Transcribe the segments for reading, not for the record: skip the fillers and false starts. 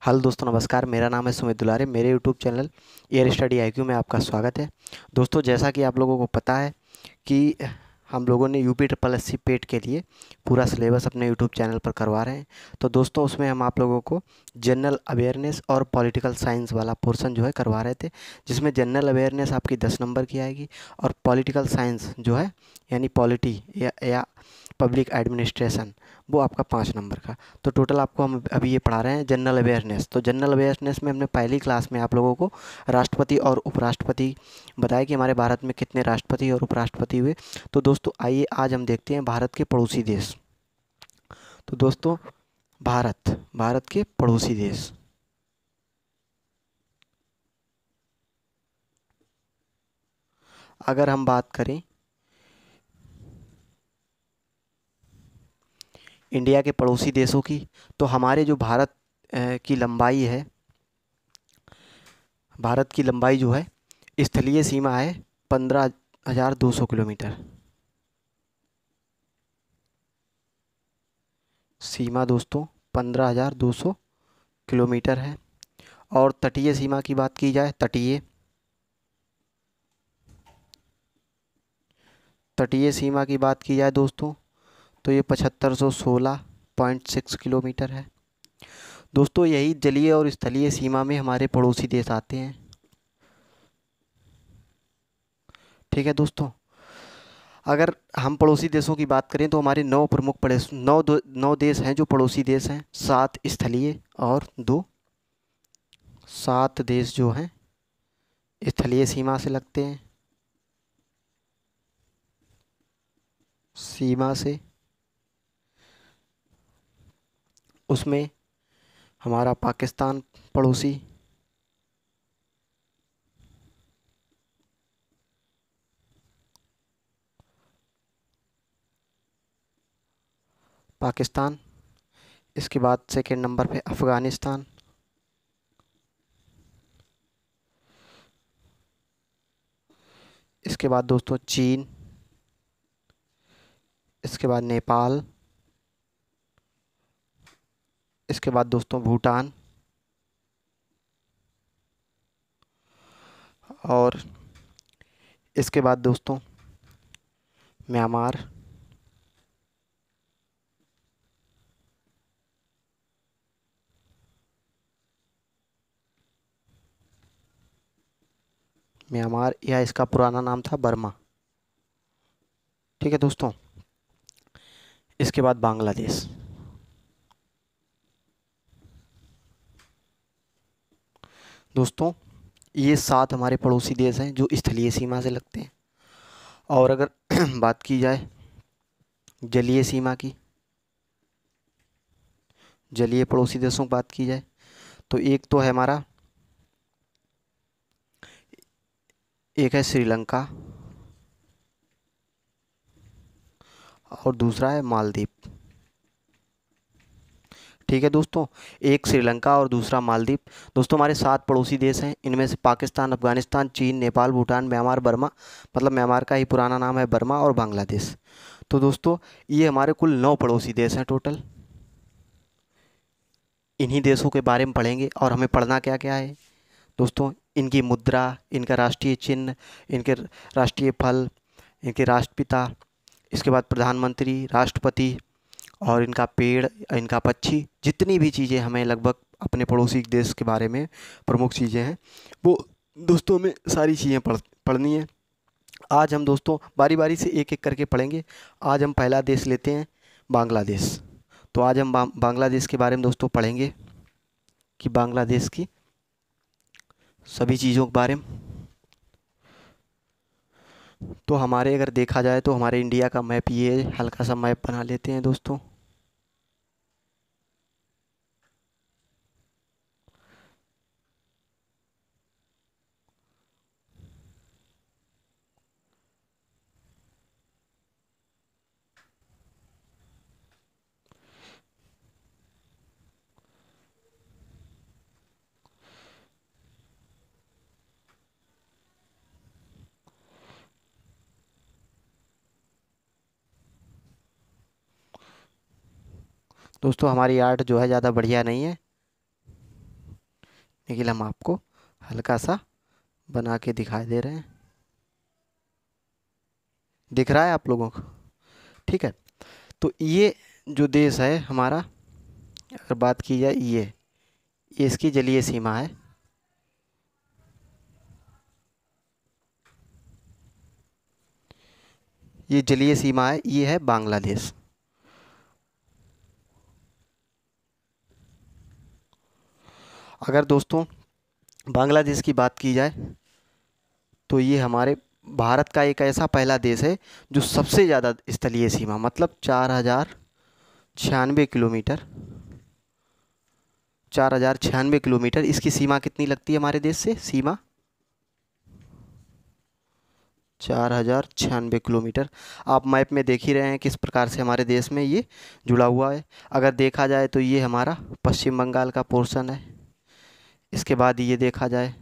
Hello दोस्तों, नमस्कार। मेरा नाम है सुमित दुलारे। मेरे YouTube channel air study IQ में आपका स्वागत है। दोस्तों, जैसा कि आप लोगों को पता है कि हम लोगों ने यूपी ट्रिपल एस सी पेट के लिए पूरा सिलेबस अपने यूट्यूब चैनल पर करवा रहे हैं। तो दोस्तों, उसमें हम आप लोगों को जनरल अवेयरनेस और पॉलिटिकल साइंस वाला पोर्शन जो है करवा रहे थे, जिसमें जनरल अवेयरनेस आपकी 10 नंबर की आएगी और पॉलिटिकल साइंस जो है यानी पॉलिटी या पब्लिक एडमिनिस्ट्रेशन वो आपका 5 नंबर का। तो टोटल आपको हम अभी ये पढ़ा रहे हैं जनरल अवेयरनेस। तो जनरल अवेयरनेस में हमने पहली क्लास में आप लोगों को राष्ट्रपति और उपराष्ट्रपति बताया कि हमारे भारत में कितने राष्ट्रपति और उपराष्ट्रपति हुए। तो दोस्तों, आइए आज हम देखते हैं भारत के पड़ोसी देश। तो दोस्तों, भारत भारत के पड़ोसी देश। अगर हम बात करें इंडिया के पड़ोसी देशों की, तो हमारे जो भारत की लंबाई है, भारत की लंबाई जो है स्थलीय सीमा है 15,200 किलोमीटर। सीमा दोस्तों 15,200 किलोमीटर है। और तटीय सीमा की बात की जाए, तटीय तटीय सीमा की बात की जाए दोस्तों, तो ये 7516.6 किलोमीटर है। दोस्तों, यही जलीय और स्थलीय सीमा में हमारे पड़ोसी देश आते हैं। ठीक है दोस्तों, अगर हम पड़ोसी देशों की बात करें तो हमारे 9 प्रमुख पड़ोस 9 देश हैं जो पड़ोसी देश हैं। 7 स्थलीय और 2 7 देश जो हैं स्थलीय सीमा से लगते हैं, सीमा से। उसमें हमारा पाकिस्तान पड़ोसी, पाकिस्तान। इसके बाद सेकंड नंबर पे अफ़गानिस्तान। इसके बाद दोस्तों चीन। इसके बाद नेपाल। इसके बाद दोस्तों भूटान। और इसके बाद दोस्तों म्यांमार। म्यांमार या इसका पुराना नाम था बर्मा। ठीक है दोस्तों, इसके बाद बांग्लादेश। दोस्तों, ये 7 हमारे पड़ोसी देश हैं जो स्थलीय सीमा से लगते हैं। और अगर बात की जाए जलीय सीमा की, जलीय पड़ोसी देशों की बात की जाए, तो एक तो है हमारा, एक है श्रीलंका और दूसरा है मालदीव। ठीक है दोस्तों, एक श्रीलंका और दूसरा मालदीव। दोस्तों, हमारे 7 पड़ोसी देश हैं। इनमें से पाकिस्तान, अफगानिस्तान, चीन, नेपाल, भूटान, म्यांमार, बर्मा, मतलब म्यांमार का ही पुराना नाम है बर्मा, और बांग्लादेश। तो दोस्तों, ये हमारे कुल 9 पड़ोसी देश हैं टोटल। इन्हीं देशों के बारे में पढ़ेंगे। और हमें पढ़ना क्या क्या है दोस्तों? इनकी मुद्रा, इनका राष्ट्रीय चिन्ह, इनके राष्ट्रीय फल, इनके राष्ट्रपिता, इसके बाद प्रधानमंत्री, राष्ट्रपति, और इनका पेड़, इनका पक्षी, जितनी भी चीज़ें हमें लगभग अपने पड़ोसी देश के बारे में प्रमुख चीज़ें हैं, वो दोस्तों में सारी चीज़ें पढ़नी है। आज हम दोस्तों बारी बारी से एक एक करके पढ़ेंगे। आज हम पहला देश लेते हैं, बांग्लादेश। तो आज हम बांग्लादेश के बारे में दोस्तों पढ़ेंगे कि बांग्लादेश की सभी चीज़ों के बारे में। तो हमारे अगर देखा जाए तो हमारे इंडिया का मैप, ये हल्का सा मैप बना लेते हैं दोस्तों। दोस्तों, हमारी आर्ट जो है ज़्यादा बढ़िया नहीं है। देखने के लिए हम आपको हल्का सा बना के दिखाई दे रहे हैं। दिख रहा है आप लोगों को? ठीक है। तो ये जो देश है हमारा, अगर बात की जाए, ये इसकी जलीय सीमा है। ये जलीय सीमा है, ये है बांग्लादेश। अगर दोस्तों बांग्लादेश की बात की जाए तो ये हमारे भारत का एक ऐसा पहला देश है जो सबसे ज़्यादा स्थलीय सीमा, मतलब 4096 किलोमीटर, 4096 किलोमीटर इसकी सीमा कितनी लगती है हमारे देश से? सीमा 4096 किलोमीटर। आप मैप में देख ही रहे हैं किस प्रकार से हमारे देश में ये जुड़ा हुआ है। अगर देखा जाए तो ये हमारा पश्चिम बंगाल का पोर्शन है। इसके बाद ये देखा जाए,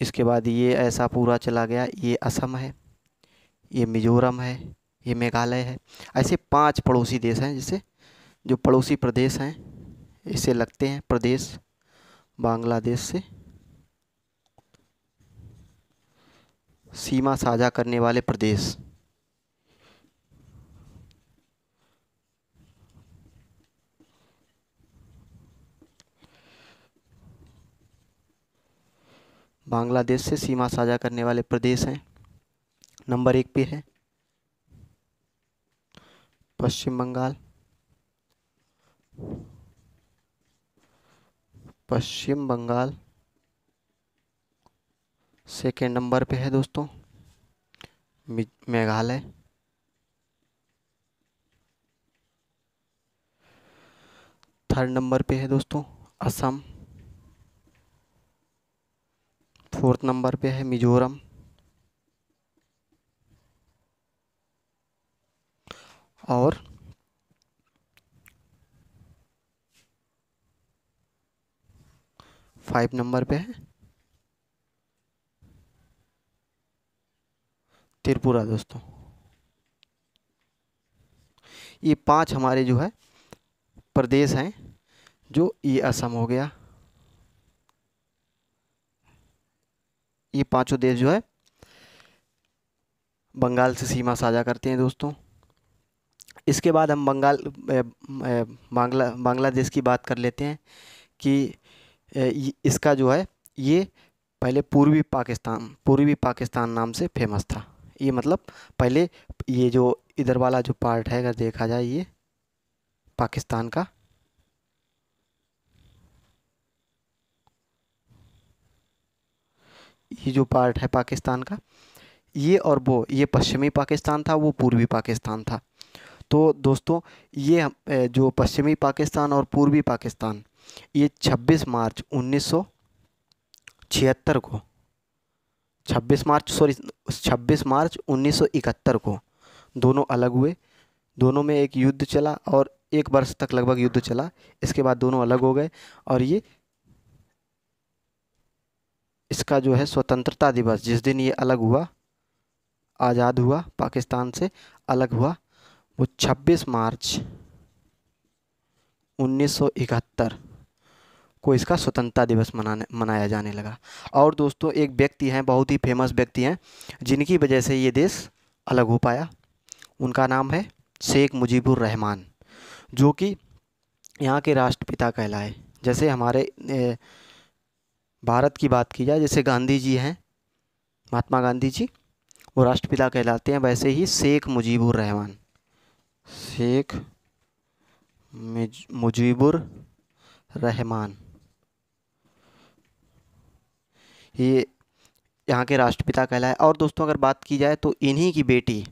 इसके बाद ये ऐसा पूरा चला गया, ये असम है, ये मिज़ोरम है, ये मेघालय है। ऐसे 5 पड़ोसी देश हैं, जैसे जो पड़ोसी प्रदेश हैं इसे लगते हैं प्रदेश बांग्लादेश से सीमा साझा करने वाले प्रदेश। बांग्लादेश से सीमा साझा करने वाले प्रदेश हैं। नंबर 1 पे है पश्चिम बंगाल, पश्चिम बंगाल। सेकेंड नंबर पे है दोस्तों मेघालय। थर्ड नंबर पे है दोस्तों असम। फोर्थ नंबर पे है मिजोरम। और 5 नंबर पे है त्रिपुरा दोस्तों। ये 5 हमारे जो है प्रदेश हैं, जो ये असम हो गया, ये पांचों देश जो है बंगाल से सीमा साझा करते हैं दोस्तों। इसके बाद हम बांग्लादेश की बात कर लेते हैं कि इसका जो है ये पहले पूर्वी पाकिस्तान नाम से फेमस था। ये मतलब पहले ये जो इधर वाला जो पार्ट है, अगर देखा जाए, ये पाकिस्तान का, ये जो पार्ट है पाकिस्तान का, ये और वो, ये पश्चिमी पाकिस्तान था, वो पूर्वी पाकिस्तान था। तो दोस्तों ये जो पश्चिमी पाकिस्तान और पूर्वी पाकिस्तान, ये 26 मार्च 1976 को 26 मार्च 1971 को दोनों अलग हुए। दोनों में एक युद्ध चला और 1 वर्ष तक लगभग युद्ध चला। इसके बाद दोनों अलग हो गए और ये इसका जो है स्वतंत्रता दिवस, जिस दिन ये अलग हुआ, आज़ाद हुआ, पाकिस्तान से अलग हुआ, वो 26 मार्च 1971 को इसका स्वतंत्रता दिवस मनाया जाने लगा। और दोस्तों एक व्यक्ति हैं, बहुत ही फेमस व्यक्ति हैं, जिनकी वजह से ये देश अलग हो पाया। उनका नाम है शेख मुजीबुर रहमान, जो कि यहाँ के राष्ट्रपिता कहलाए। जैसे हमारे भारत की बात की जाए, जैसे गांधी जी हैं, महात्मा गांधी जी, वो राष्ट्रपिता कहलाते हैं, वैसे ही शेख मुजीबुर रहमान, शेख मुजीबुर रहमान, ये यहाँ के राष्ट्रपिता कहलाए। और दोस्तों अगर बात की जाए तो इन्हीं की बेटी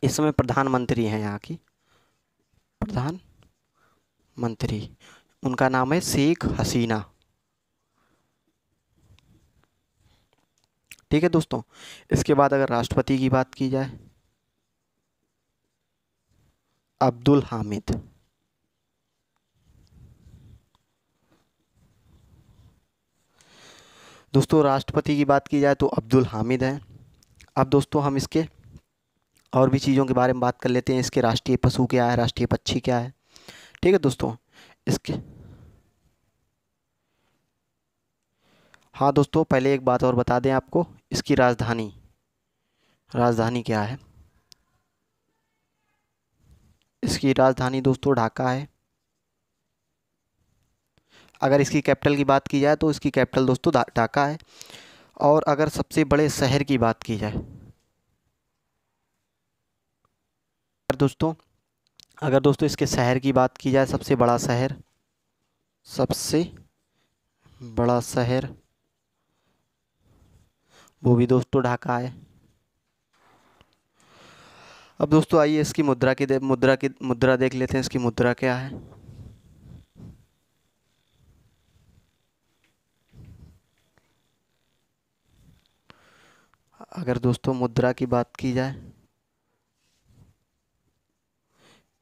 इस समय प्रधानमंत्री हैं, यहाँ की प्रधानमंत्री, उनका नाम है शेख हसीना। ठीक है दोस्तों। इसके बाद अगर राष्ट्रपति की बात की जाए, अब्दुल हामिद। दोस्तों राष्ट्रपति की बात की जाए तो अब्दुल हामिद हैं। अब दोस्तों हम इसके और भी चीज़ों के बारे में बात कर लेते हैं। इसके राष्ट्रीय पशु क्या है, राष्ट्रीय पक्षी क्या है। ठीक है दोस्तों, इसके हाँ दोस्तों, पहले एक बात और बता दें आपको, इसकी राजधानी राजधानी क्या है। इसकी राजधानी दोस्तों ढाका है। अगर इसकी कैपिटल की बात की जाए तो इसकी कैपिटल दोस्तों ढाका है। और अगर सबसे बड़े शहर की बात की जाए दोस्तों, अगर दोस्तों इसके शहर की बात की जाए, सबसे बड़ा शहर वो भी दोस्तों ढाका है। अब दोस्तों आइए इसकी मुद्रा देख लेते हैं। इसकी मुद्रा क्या है। अगर दोस्तों मुद्रा की बात की जाए,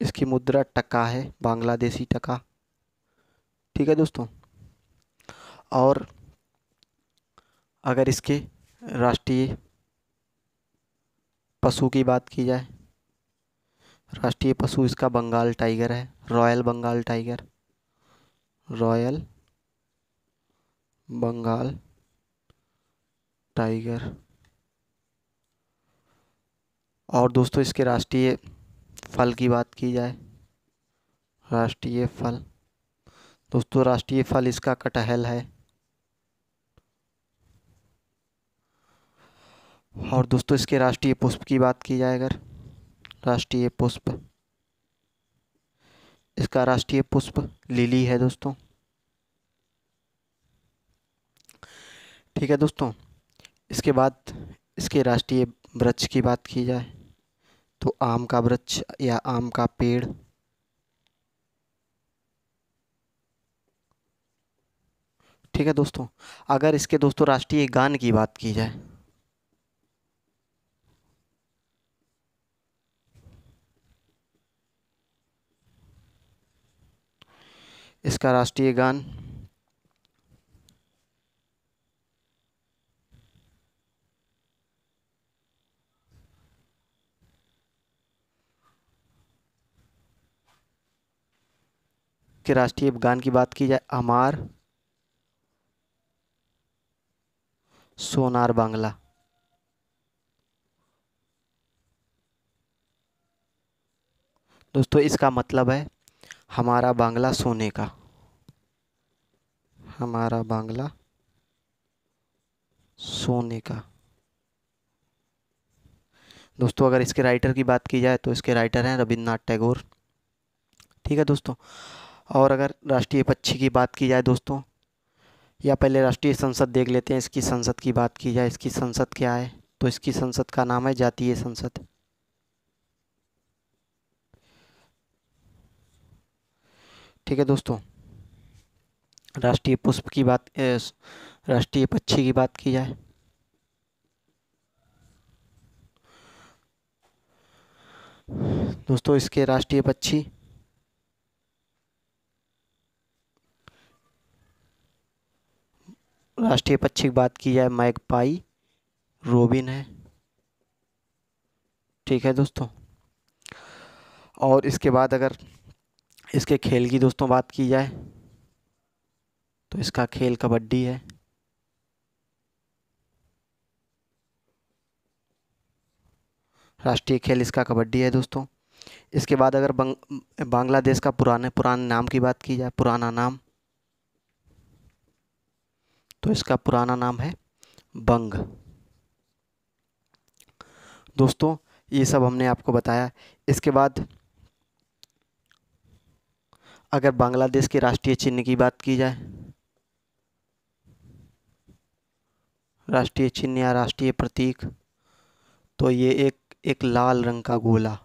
इसकी मुद्रा टका है, बांग्लादेशी टका। ठीक है दोस्तों। और अगर इसके राष्ट्रीय पशु की बात की जाए, राष्ट्रीय पशु इसका बंगाल टाइगर है, royal Bengal tiger. Royal Bengal tiger. और दोस्तों इसके राष्ट्रीय फल की बात की जाए, राष्ट्रीय फल दोस्तों, राष्ट्रीय फल इसका कटहल है। और दोस्तों इसके राष्ट्रीय पुष्प की बात की जाए, अगर राष्ट्रीय पुष्प, इसका राष्ट्रीय पुष्प लिली है दोस्तों। ठीक है दोस्तों। इसके बाद इसके राष्ट्रीय वृक्ष की बात की जाए तो आम का वृक्ष या आम का पेड़। ठीक है दोस्तों। अगर इसके दोस्तों राष्ट्रीय गान की बात की जाए, इसका राष्ट्रीय गान के राष्ट्रीय गान की बात की जाए, अमार सोनार बांग्ला। दोस्तों इसका मतलब है हमारा बांग्ला सोने का, हमारा बांग्ला सोने का। दोस्तों अगर इसके राइटर की बात की जाए तो इसके राइटर हैं रविन्द्रनाथ टैगोर। ठीक है दोस्तों। और अगर राष्ट्रीय पक्षी की बात की जाए दोस्तों, या पहले राष्ट्रीय संसद देख लेते हैं। इसकी संसद की बात की जाए, इसकी संसद क्या है, तो इसकी संसद का नाम है जातीय संसद। ठीक है दोस्तों। राष्ट्रीय पुष्प की बात राष्ट्रीय पक्षी की बात की जाए, दोस्तों इसके राष्ट्रीय पक्षी की बात की जाए, मैगपाई, रोबिन है। ठीक है दोस्तों। और इसके बाद अगर इसके खेल की दोस्तों बात की जाए तो इसका खेल कबड्डी है। राष्ट्रीय खेल इसका कबड्डी है दोस्तों। इसके बाद अगर बांग्लादेश का पुराने नाम की बात की जाए, पुराना नाम, तो इसका पुराना नाम है बंग। दोस्तों ये सब हमने आपको बताया। इसके बाद अगर बांग्लादेश के राष्ट्रीय चिन्ह की बात की जाए, राष्ट्रीय चिन्ह या राष्ट्रीय प्रतीक, तो ये एक लाल रंग का गोला।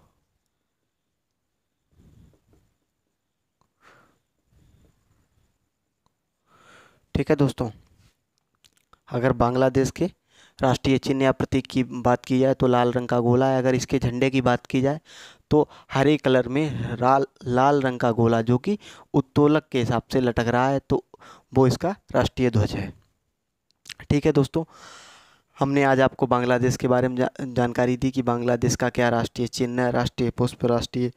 ठीक है दोस्तों। अगर बांग्लादेश के राष्ट्रीय चिन्ह या प्रतीक की बात की जाए तो लाल रंग का गोला है। अगर इसके झंडे की बात की जाए तो हरे कलर में लाल रंग का गोला जो कि उत्तोलक के हिसाब से लटक रहा है, तो वो इसका राष्ट्रीय ध्वज है। ठीक है दोस्तों। हमने आज आपको बांग्लादेश के बारे में जानकारी दी कि बांग्लादेश का क्या राष्ट्रीय चिन्ह है, राष्ट्रीय पुष्प, राष्ट्रीय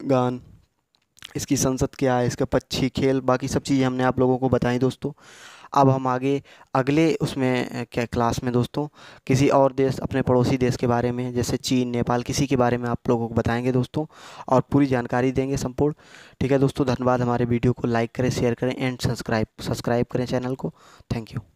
गान, इसकी संसद क्या है, इसके पक्षी खेल, बाकी सब चीज़ें हमने आप लोगों को बताई दोस्तों। अब हम आगे अगले उसमें क्या क्लास में दोस्तों किसी और देश, अपने पड़ोसी देश के बारे में, जैसे चीन, नेपाल, किसी के बारे में आप लोगों को बताएंगे दोस्तों, और पूरी जानकारी देंगे संपूर्ण। ठीक है दोस्तों, धन्यवाद। हमारे वीडियो को लाइक करें, शेयर करें एंड सब्सक्राइब करें चैनल को। Thank you.